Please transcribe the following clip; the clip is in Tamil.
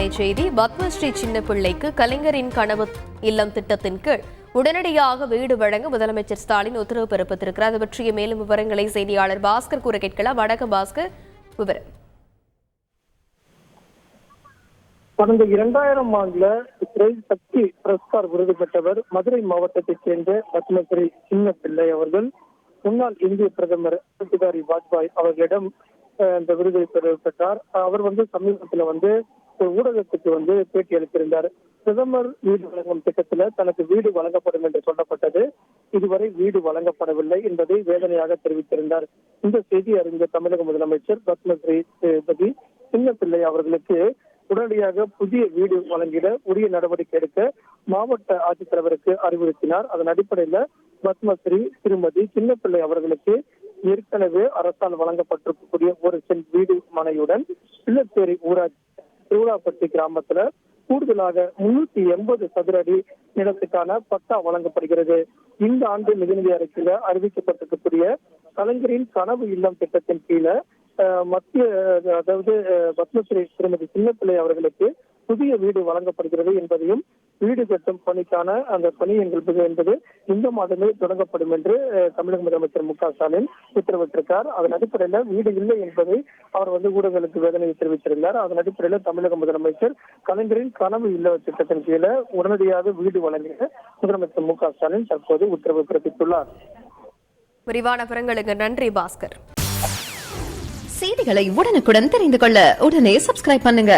அண்மை செய்தி. பத்மஸ்ரீ சின்ன பிள்ளைக்கு கலைஞரின் கனவு இல்லம் திட்டத்தின் கீழ் உடனடியாக வீடு வழங்க முதலமைச்சர் ஸ்டாலின் உத்தரவு பிறப்பித்திருக்கிறார். அது பற்றிய மேலும் விவரங்களை செய்தியாளர் பாஸ்கர் கூற கேட்கலாம். வணக்கம் பாஸ்கர், விவரம். கடந்த 2000 ஆண்டுல சக்தி புரஸ்கார் விருது பெற்றவர் மதுரை மாவட்டத்தைச் சேர்ந்த பத்மஸ்ரீ சின்ன பிள்ளை அவர்கள் முன்னாள் இந்திய பிரதமர் அடல் பிஹாரி வாஜ்பாய் அவர்களிடம் இந்த விருதை பெற்றார். அவர் சமீபத்தில் ஊடகத்துக்கு பேட்டி அளித்திருந்தார். பிரதமர் வீடு வழங்கும் திட்டத்துல தனக்கு வீடு வழங்கப்படும் என்று சொல்லப்பட்டது, இதுவரை வீடு வழங்கப்படவில்லை என்பதை வேதனையாக தெரிவித்திருந்தார். இந்த செய்தி அறிந்த தமிழக முதலமைச்சர் பத்மஸ்ரீ சின்ன பிள்ளை அவர்களுக்கு உடனடியாக புதிய வீடு வழங்கிட உரிய நடவடிக்கை எடுக்க மாவட்ட ஆட்சித்தலைவருக்கு அறிவுறுத்தினார். அதன் அடிப்படையில் பத்மஸ்ரீ திருமதி சின்னப்பிள்ளை அவர்களுக்கு ஏற்கனவே அரசால் வழங்கப்பட்டிருக்கக்கூடிய ஒரு சென்ட் வீடு மனையுடன் பிள்ளத்தேரி ஊராட்சி திருவிழாப்பட்டி கிராமத்துல கூடுதலாக 380 சதுர அடி நிலத்துக்கான பட்டா வழங்கப்படுகிறது. இந்த ஆண்டு நிதிநிலை அறிக்கையில அறிவிக்கப்பட்டிருக்கக்கூடிய கலைஞரின் கனவு இல்லம் திட்டத்தின் கீழே பத்மஸ்ரீ திருமதி சின்னப்பிள்ளை அவர்களுக்கு புதிய வீடு வழங்கப்படுகிறது என்பதையும் வீடு கட்டும் பணிக்கான அந்த பணி என்பது இந்த மாதமே தொடங்கப்படும் என்று தமிழக முதலமைச்சர் மு க ஸ்டாலின் உத்தரவிட்டிருக்கார். அதன் அடிப்படையில் வீடு இல்லை என்பதை அவர் ஊடகங்களுக்கு வேதனை தெரிவித்திருந்தார். அதன் அடிப்படையில் தமிழக முதலமைச்சர் கலைஞரின் கனவு இல்ல திட்டத்தின் கீழே உடனடியாக வீடு வழங்கிய முதலமைச்சர் மு க ஸ்டாலின் தற்போது உத்தரவு பிறப்பித்துள்ளார். விரிவான விவரங்களுக்கு நன்றி பாஸ்கர். செய்திகளை உடனுக்குடன் தெரிந்து கொள்ள உடனே சப்ஸ்கிரைப் பண்ணுங்க.